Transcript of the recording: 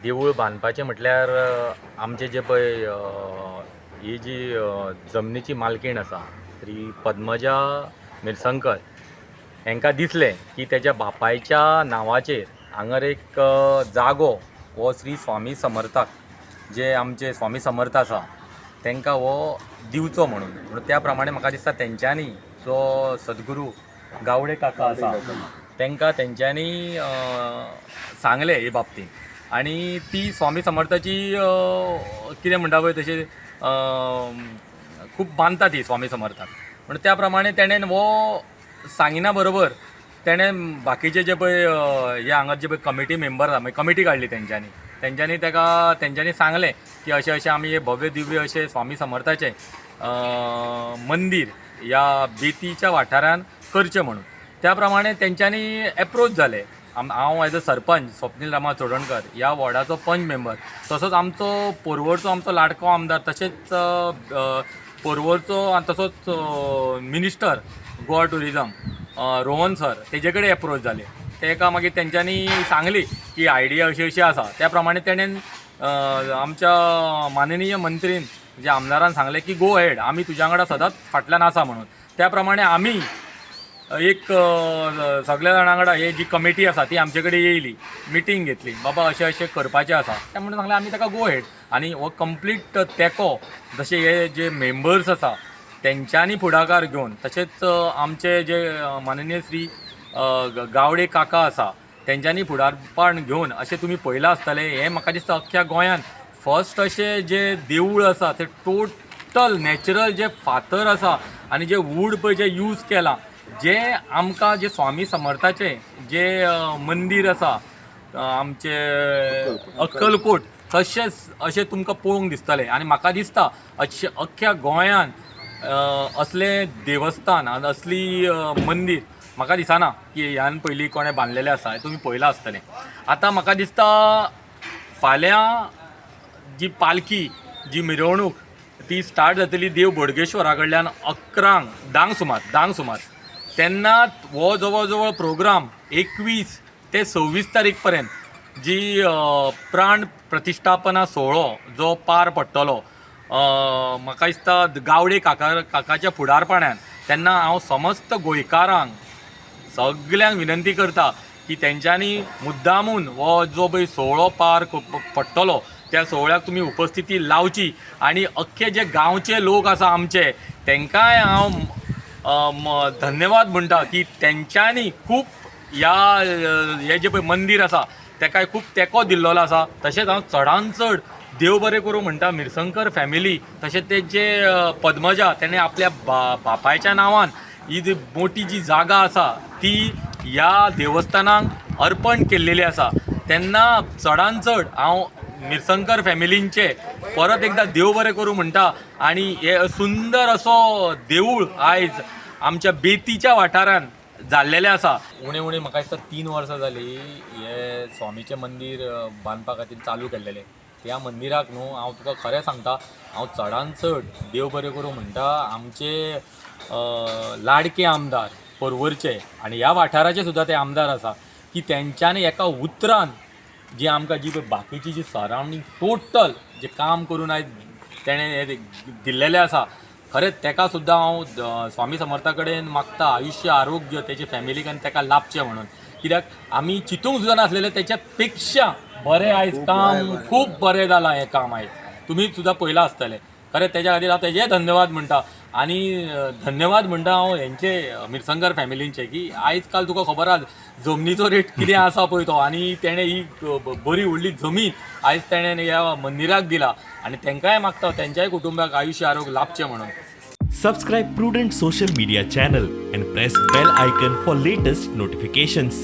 देवूळ बांदपाचें म्हटल्यार आमचे जे पळय ही जी जमनीची मालकीण आसा श्री पद्मजा मिरसंकर हांकां दिसलें की तेच्या बापायच्या नांवाचेर हांगर एक जागो हो श्री स्वामी समर्थाक जे आमचे स्वामी समर्थ आसा तांकां हो दिवचो म्हणून त्या प्रमाणे म्हाका दिसता तेंच्यांनी जो सद्गुरू गावडे काका आसा तांकां तेंच्यांनी सांगलें हे बाबतींत आणि ती स्वामी समर्थाची कितें म्हणटा पळय तशें खूब मानता ती स्वामी समर्थाक म्हणून त्या प्रमाणे तेणें हो सांगिना बरोबर तेणें बाकीचे जे पळय हे हांगा जे पळय कमिटी मेंबर आसा मागीर कमिटी काडली तेंच्यांनी सांगलें की अशें अशें आमी हे भव्य दिव्य अशें स्वामी समर्थाचें मंदीर ह्या बेतीच्या वाठारांत करचें म्हणून त्या प्रमाणे तेंच्यांनी एप्रोच जाले. हांव एज अ सरपंच स्वप्नील रामा चोडणकर ह्या वॉर्डाचो पंच मेंबर तसोच आमचो पोरवोरचो आमचो लाडको आमदार तशेंच पोरवोरचो आनी तसोच minister Goa tourism Rohan sir तेजे कडेन एप्रोच जाले. तेका मागीर तेंच्यांनी सांगली की आयडिया अशी अशी आसा त्या प्रमाणे तेणें आमच्या माननीय मंत्रीन जे आमदारान सांगलें की गो हेड आमी तुज्या वांगडा सदांच फाटल्यान आसा म्हणून त्या प्रमाणे आमी एक सगळ्या जाणां वांगडा ही जी कमिटी आसा ती आमचे कडेन येयली मिटींग घेतली बाबा अशें अशें करपाचें आसा त्या म्हणून सांगलें आमी ताका गो हेड आनी हो कंप्लीट तेको जशे हे जे मेंबर्स आसा तेंच्यांनी फुडाकार घेवन तशेंच आमचे जे माननीय श्री गावडे काका आसा तेंच्यांनी फुडारपण घेवन अशें तुमी पळयलां आसतलें हें म्हाका दिसता अख्ख्या गोंयांत फर्स्ट अशें जे देवूळ आसा तें टोटल नॅचरल जे फातर आसा आनी जे वूड पळय जे यूज केलां जे आमकां जे स्वामी समर्थाचे जे मंदीर आसा आमचे अक्कलकोट तशेंच अशें तुमकां पळोवंक दिसतलें आनी म्हाका दिसता अशें अख्ख्या गोंयांत असलें देवस्थान आनी असली मंदीर म्हाका दिसना की ह्यान पयलीं कोणें बांदलेलें आसा हें तुमी पळयलां आसतलें. आतां म्हाका दिसता फाल्यां जी पालखी जी मिरवणूक ती स्टार्ट जातली देव बोडगेश्वरा कडल्यान 11 धांक सुमार तेन्ना हो जवळ जवळ प्रोग्राम 21 ते 26 तारीख पर्यंत जी प्राण प्रतिश्ठापना सोहळो जो पार पडटलो म्हाका दिसता गावडे काकाच्या फुडारपणान तेन्ना हांव समस्त गोंयकारांक सगल्यांक विनंती करता की तेंच्यांनी मुद्दामून हो जो पळय सोहळो पार पडटलो त्या सोहळ्याक तुमी उपस्थिती लावची आनी अख्खे जे गांवचे लोक आसा आमचे तेंकांय हांव धन्यवाद म्हणटा की तेंच्यांनी खूब हे जे पळय मंदीर आसा तेकाय खूब तेंको दिल्लो आसा. तशेंच हांव चडांत चड देव बरें करूं म्हणटा मिरसंकर फॅमिली तशेंच तेजे पद्मजा तेणें आपल्या बापायच्या नांवान ही जी मोठी जी जागा आसा ती ह्या देवस्थानाक अर्पण केल्लेली आसा तेन्ना चडांत चड हांव मिरसंकर फॅमिलींचे परत एकदा देव बरें करूं म्हणटा आनी हे सुंदर असो देवूळ आयज आमच्या बेतीच्या वाठारांत जाल्लेलें आसा. उणें म्हाका दिसता 3 वर्सां जालीं हे स्वामीचें मंदीर बांदपा खातीर चालू केल्लेलें. त्या मंदिराक न्हू हांव तुका खरें सांगता हांव चडांत चड देव बरें करूं म्हणटा आमचे लाडके आमदार परवरचे आनी ह्या वाठाराचे सुद्दां ते आमदार आसा की तेंच्यांनी एका उतरान जी आमकां जी बाकीची जी सरावंडींग टोटल जे काम करून आयज तेणें दिल्लेलें आसा खरेंच तेका सुद्दां हांव स्वामी समर्था कडेन मागता आयुश्य आरोग्य तेजे फॅमिलीक आनी तेका लाभचें म्हणून कित्याक आमी चिंतूंक सुद्दां नासलेलें तेच्या पेक्षा बरें आयज काम खूब बरें जालां हें काम आयज तुमी सुद्दां पळयलां आसतलें. खरें तेज्या खातीर हांव तेजे धन्यवाद म्हणटा आनी धन्यवाद म्हणटा हांव हेंचे मिरसंकर फॅमिलींचे की आयज काल तुका खबर आसा जमनीचो रेट कितें आसा पळय तो आनी तेणें ही बरी व्हडली जमीन आयज तेणें ह्या मंदिराक दिला आनी तेंकांय मागता तेंच्याय कुटुंबाक आयुश्य आरोग्य लाभचें म्हणून. Subscribe Prudent social media channel and press bell icon for latest notifications.